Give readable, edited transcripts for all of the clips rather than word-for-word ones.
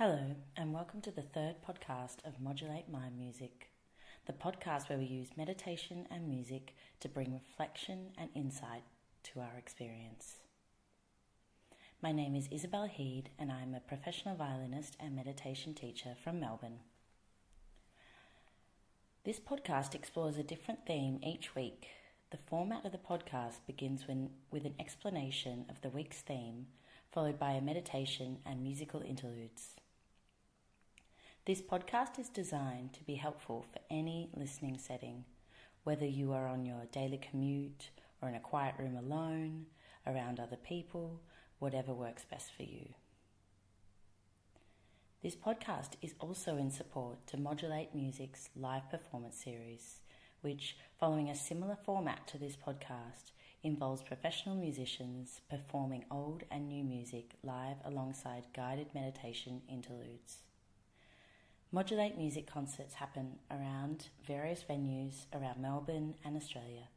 Hello, and welcome to the third podcast of Modulate Mind Music, the podcast where we use meditation and music to bring reflection and insight to our experience. My name is Isabel Heed, and I'm a professional violinist and meditation teacher from Melbourne. This podcast explores a different theme each week. The format of the podcast begins with an explanation of the week's theme, followed by a meditation and musical interludes. This podcast is designed to be helpful for any listening setting, whether you are on your daily commute or in a quiet room alone, around other people, whatever works best for you. This podcast is also in support to Modulate Music's live performance series, which, following a similar format to this podcast, involves professional musicians performing old and new music live alongside guided meditation interludes. Modulate Music concerts happen around various venues around Melbourne and Australia,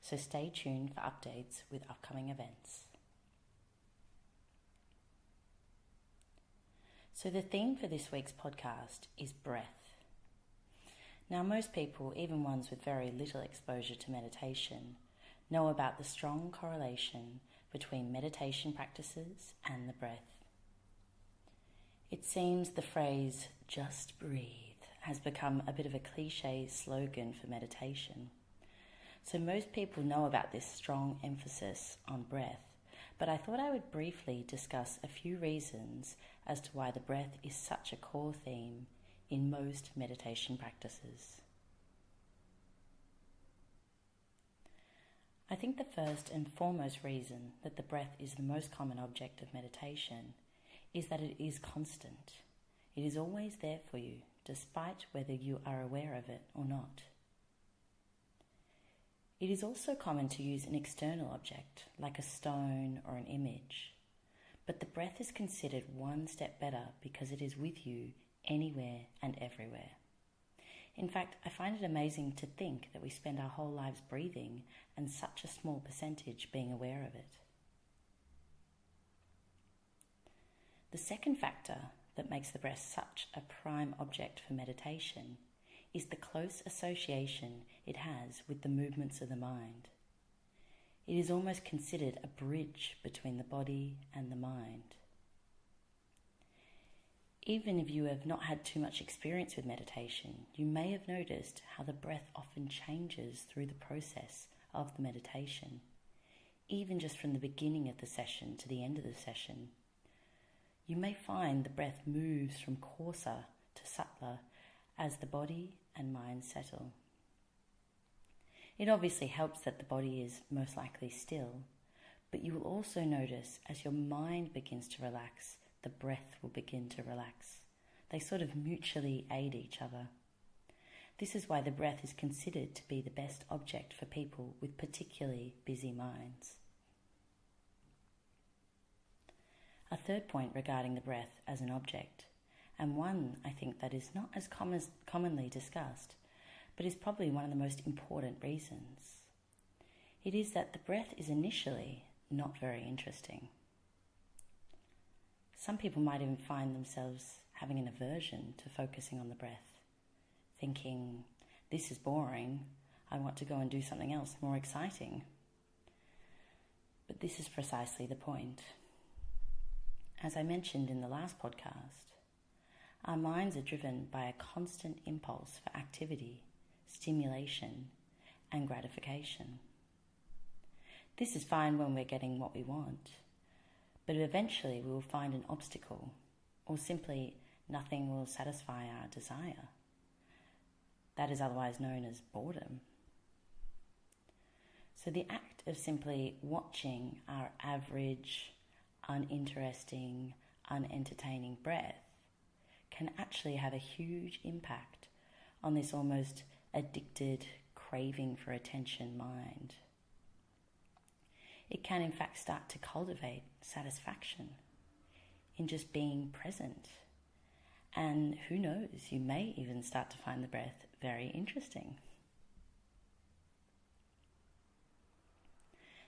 so stay tuned for updates with upcoming events. So the theme for this week's podcast is breath. Now, most people, even ones with very little exposure to meditation, know about the strong correlation between meditation practices and the breath. It seems the phrase, "just breathe," has become a bit of a cliche slogan for meditation. So most people know about this strong emphasis on breath, but I thought I would briefly discuss a few reasons as to why the breath is such a core theme in most meditation practices. I think the first and foremost reason that the breath is the most common object of meditation is that it is constant. It is always there for you, despite whether you are aware of it or not. It is also common to use an external object, like a stone or an image, but the breath is considered one step better because it is with you anywhere and everywhere. In fact, I find it amazing to think that we spend our whole lives breathing and such a small percentage being aware of it. The second factor that makes the breath such a prime object for meditation is the close association it has with the movements of the mind. It is almost considered a bridge between the body and the mind. Even if you have not had too much experience with meditation, you may have noticed how the breath often changes through the process of the meditation, even just from the beginning of the session to the end of the session. You may find the breath moves from coarser to subtler as the body and mind settle. It obviously helps that the body is most likely still, but you will also notice as your mind begins to relax, the breath will begin to relax. They sort of mutually aid each other. This is why the breath is considered to be the best object for people with particularly busy minds. A third point regarding the breath as an object, and one I think that is not as commonly discussed, but is probably one of the most important reasons. It is that the breath is initially not very interesting. Some people might even find themselves having an aversion to focusing on the breath, thinking, "This is boring, I want to go and do something else more exciting." But this is precisely the point. As I mentioned in the last podcast, our minds are driven by a constant impulse for activity, stimulation, and gratification. This is fine when we're getting what we want, but eventually we will find an obstacle, or simply nothing will satisfy our desire. That is otherwise known as boredom. So the act of simply watching our average, uninteresting, unentertaining breath can actually have a huge impact on this almost addicted, craving for attention mind. It can in fact start to cultivate satisfaction in just being present. And who knows, you may even start to find the breath very interesting.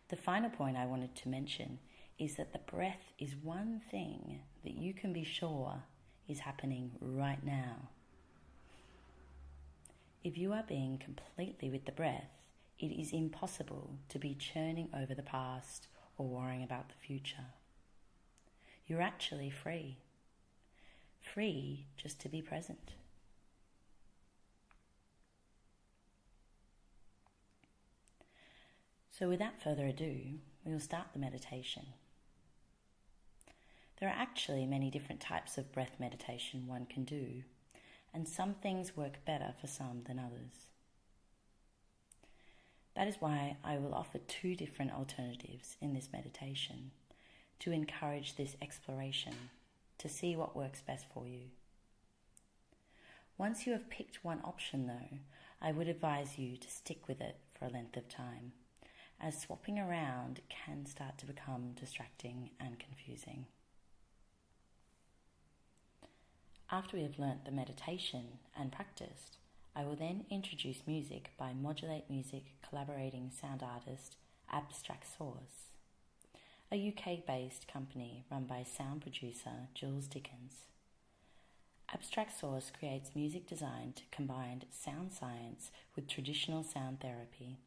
The final point I wanted to mention is that the breath is one thing that you can be sure is happening right now. If you are being completely with the breath, it is impossible to be churning over the past or worrying about the future. You're actually free. Free just to be present. So without further ado, we will start the meditation. There are actually many different types of breath meditation one can do, and some things work better for some than others. That is why I will offer 2 different alternatives in this meditation to encourage this exploration, to see what works best for you. Once you have picked one option though, I would advise you to stick with it for a length of time, as swapping around can start to become distracting and confusing. After we have learnt the meditation and practiced, I will then introduce music by Modulate Music collaborating sound artist Abstract Source, a UK-based company run by sound producer Jules Dickens. Abstract Source creates music designed to combine sound science with traditional sound therapy,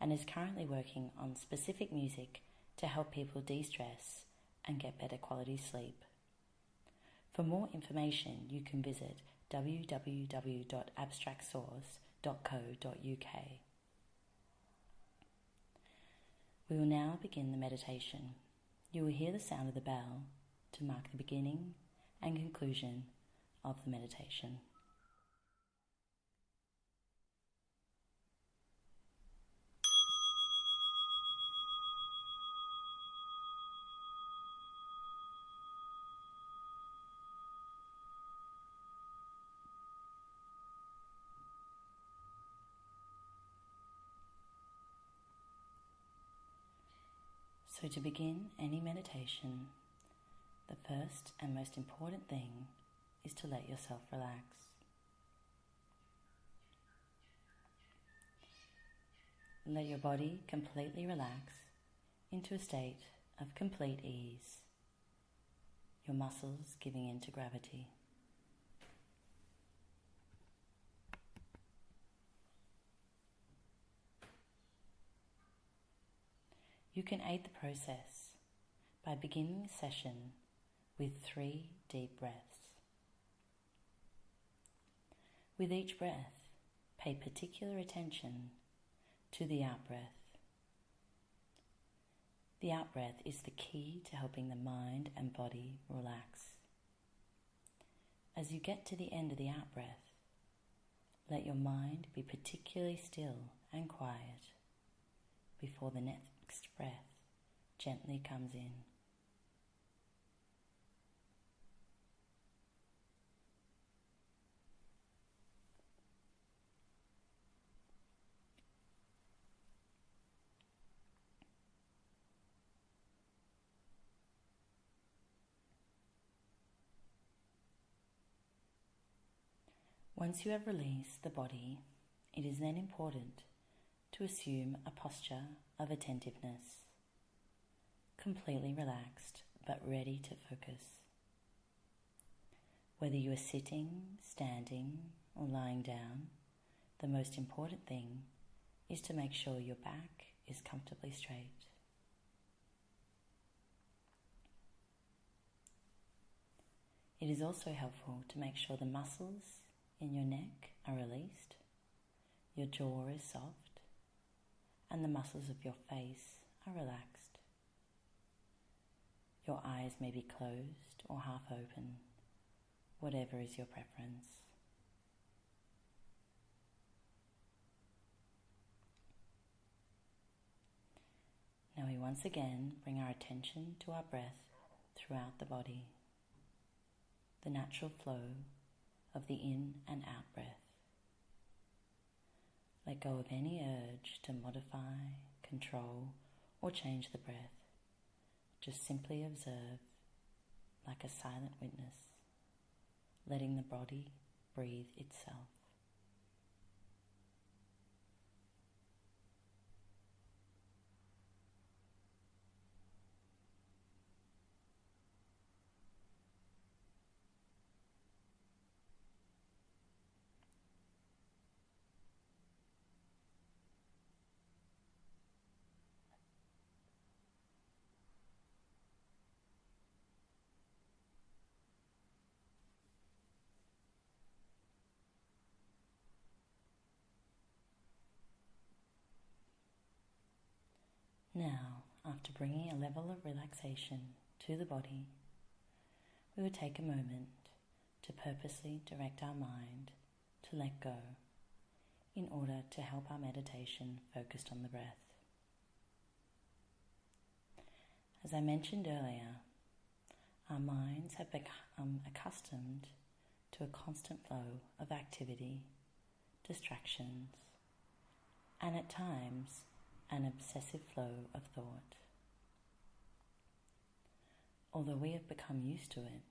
and is currently working on specific music to help people de-stress and get better quality sleep. For more information, you can visit www.abstractsource.co.uk. We will now begin the meditation. You will hear the sound of the bell to mark the beginning and conclusion of the meditation. So to begin any meditation, the first and most important thing is to let yourself relax. Let your body completely relax into a state of complete ease, your muscles giving in to gravity. You can aid the process by beginning the session with 3 deep breaths. With each breath, pay particular attention to the out-breath. The out-breath is the key to helping the mind and body relax. As you get to the end of the out-breath, let your mind be particularly still and quiet before the next breath gently comes in. Once you have released the body, it is then important to assume a posture of attentiveness, completely relaxed but ready to focus. Whether you are sitting, standing, or lying down, the most important thing is to make sure your back is comfortably straight. It is also helpful to make sure the muscles in your neck are released, your jaw is soft, and the muscles of your face are relaxed. Your eyes may be closed or half open, whatever is your preference. Now we once again bring our attention to our breath throughout the body, the natural flow of the in and out breath. Let go of any urge to modify, control, or change the breath. Just simply observe like a silent witness, letting the body breathe itself. Now, after bringing a level of relaxation to the body, we will take a moment to purposely direct our mind to let go in order to help our meditation focused on the breath. As I mentioned earlier, our minds have become accustomed to a constant flow of activity, distractions, and at times an obsessive flow of thought. Although we have become used to it,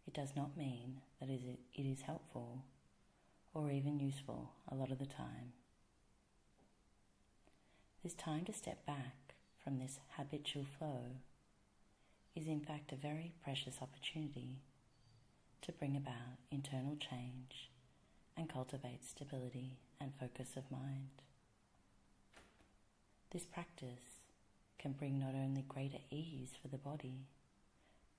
it does not mean that it is helpful or even useful a lot of the time. This time to step back from this habitual flow is in fact a very precious opportunity to bring about internal change and cultivate stability and focus of mind. This practice can bring not only greater ease for the body,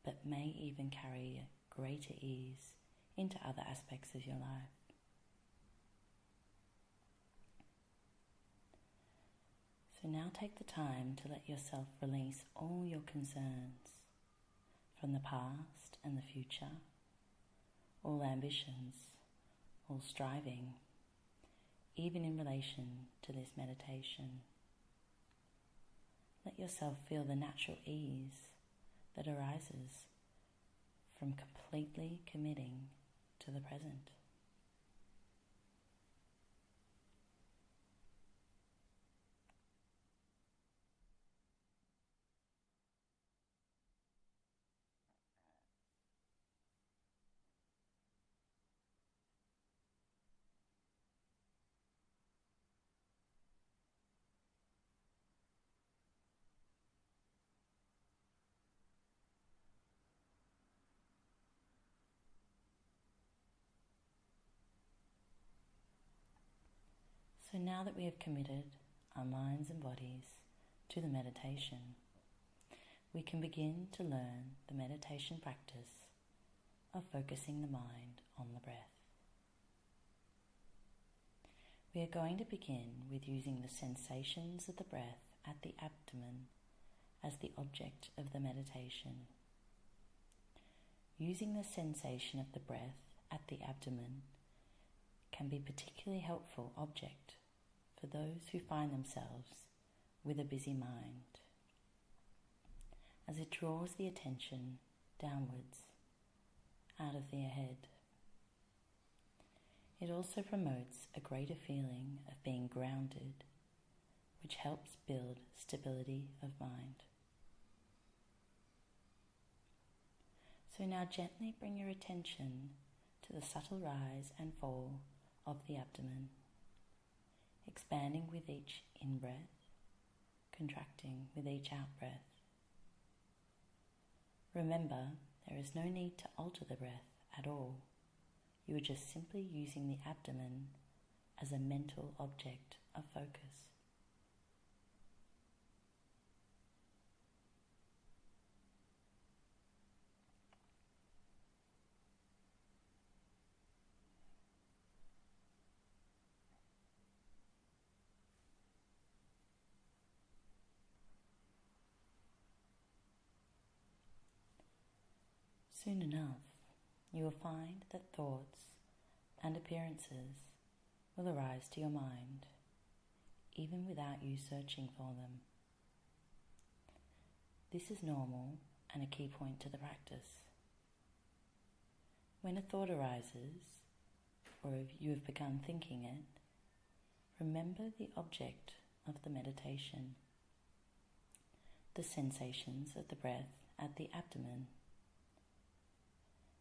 but may even carry greater ease into other aspects of your life. So now take the time to let yourself release all your concerns from the past and the future, all ambitions, all striving, even in relation to this meditation. Let yourself feel the natural ease that arises from completely committing to the present. So now that we have committed our minds and bodies to the meditation, we can begin to learn the meditation practice of focusing the mind on the breath. We are going to begin with using the sensations of the breath at the abdomen as the object of the meditation. Using the sensation of the breath at the abdomen can be a particularly helpful object for those who find themselves with a busy mind, as it draws the attention downwards, out of the head. It also promotes a greater feeling of being grounded, which helps build stability of mind. So now gently bring your attention to the subtle rise and fall of the abdomen, expanding with each in-breath, contracting with each out-breath. Remember, there is no need to alter the breath at all. You are just simply using the abdomen as a mental object of focus. Soon enough, you will find that thoughts and appearances will arise to your mind, even without you searching for them. This is normal and a key point to the practice. When a thought arises, or if you have begun thinking it, remember the object of the meditation, the sensations of the breath at the abdomen,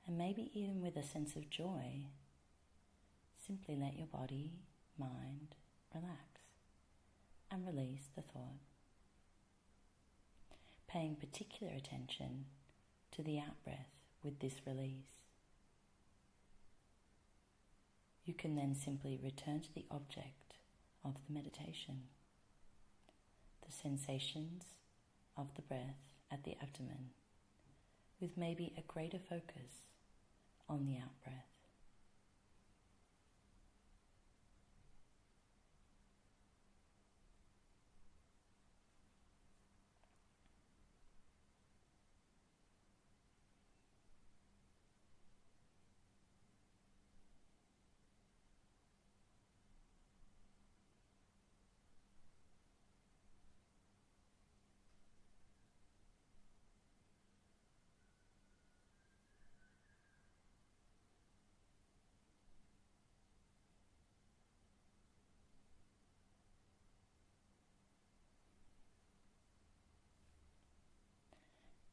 and maybe even with a sense of joy, simply let your body, mind, relax and release the thought, paying particular attention to the out-breath with this release. You can then simply return to the object of the meditation, the sensations of the breath at the abdomen, with maybe a greater focus on the out-breath.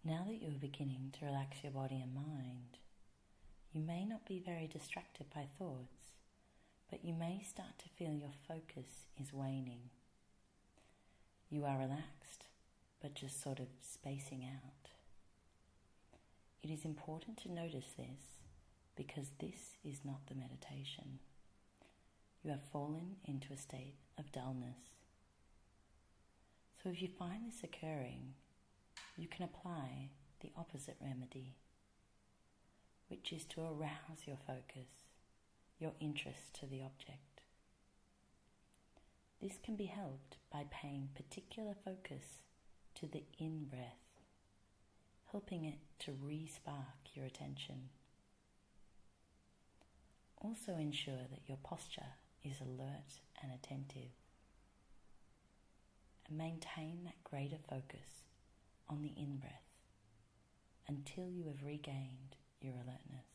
Now that you're beginning to relax your body and mind, you may not be very distracted by thoughts, but you may start to feel your focus is waning. You are relaxed, but just sort of spacing out. It is important to notice this because this is not the meditation. You have fallen into a state of dullness. So if you find this occurring, you can apply the opposite remedy, which is to arouse your focus, your interest to the object. This can be helped by paying particular focus to the in-breath, helping it to re-spark your attention. Also ensure that your posture is alert and attentive, and maintain that greater focus on the in-breath until you have regained your alertness.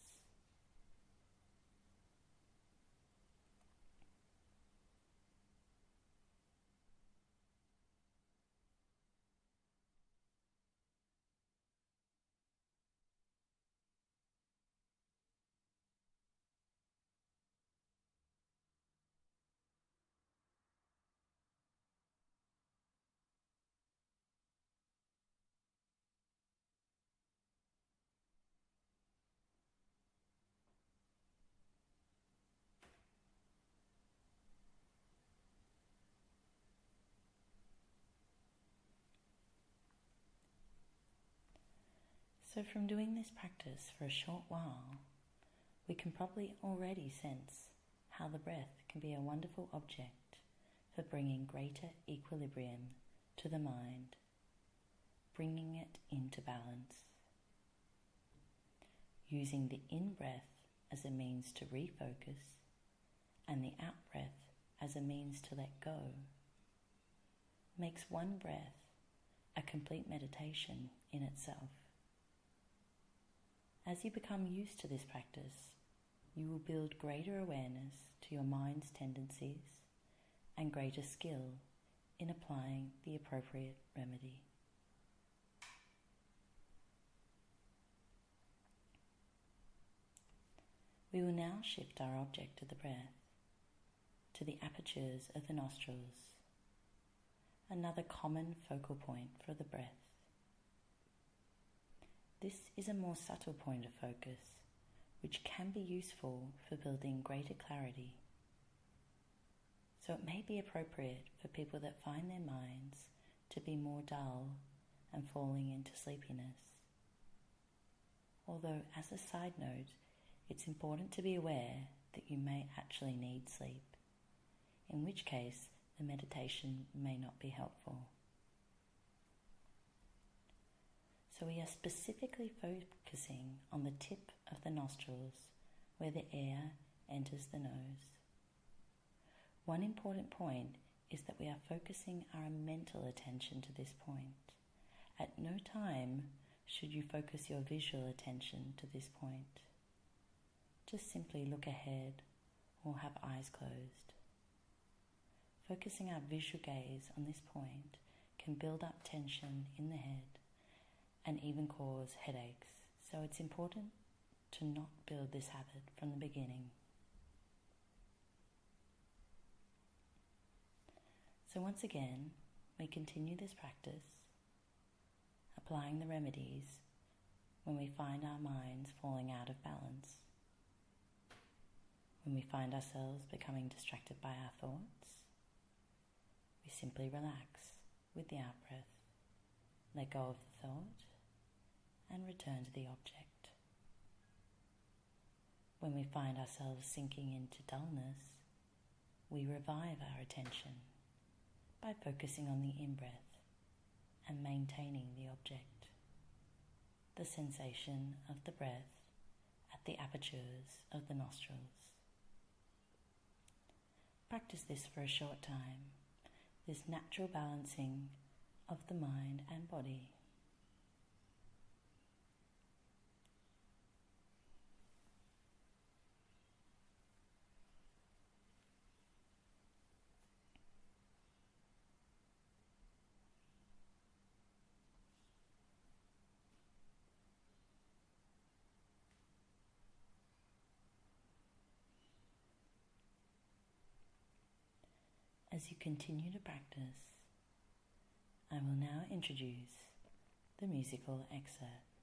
So from doing this practice for a short while, we can probably already sense how the breath can be a wonderful object for bringing greater equilibrium to the mind, bringing it into balance. Using the in-breath as a means to refocus and the out-breath as a means to let go makes one breath a complete meditation in itself. As you become used to this practice, you will build greater awareness to your mind's tendencies and greater skill in applying the appropriate remedy. We will now shift our object of the breath to the apertures of the nostrils, another common focal point for the breath. This is a more subtle point of focus, which can be useful for building greater clarity. So it may be appropriate for people that find their minds to be more dull and falling into sleepiness. Although, as a side note, it's important to be aware that you may actually need sleep, in which case the meditation may not be helpful. So we are specifically focusing on the tip of the nostrils where the air enters the nose. One important point is that we are focusing our mental attention to this point. At no time should you focus your visual attention to this point. Just simply look ahead or have eyes closed. Focusing our visual gaze on this point can build up tension in the head and even cause headaches, so it's important to not build this habit from the beginning. So once again, we continue this practice, applying the remedies when we find our minds falling out of balance, when we find ourselves becoming distracted by our thoughts. We simply relax with the out-breath, let go of the thought, and return to the object. When we find ourselves sinking into dullness, we revive our attention by focusing on the in-breath and maintaining the object, the sensation of the breath at the apertures of the nostrils. Practice this for a short time, this natural balancing of the mind and body. As you continue to practice, I will now introduce the musical excerpt.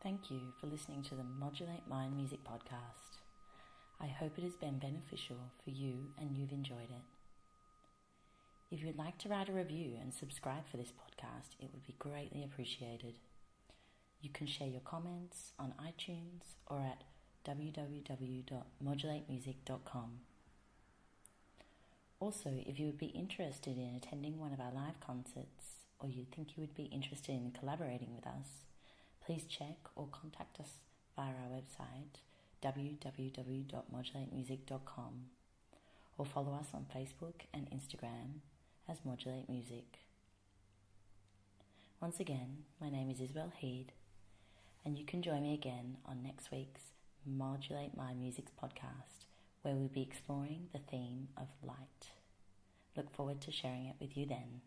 Thank you for listening to the Modulate Mind Music Podcast. I hope it has been beneficial for you and you've enjoyed it. If you would like to write a review and subscribe for this podcast, it would be greatly appreciated. You can share your comments on iTunes or at www.modulatemusic.com. Also, if you would be interested in attending one of our live concerts, or you think you would be interested in collaborating with us, please check or contact us via our website www.modulatemusic.com, or follow us on Facebook and Instagram as Modulate Music. Once again, my name is Isabel Heed, and you can join me again on next week's Modulate My Music's podcast, where we'll be exploring the theme of light. Look forward to sharing it with you then.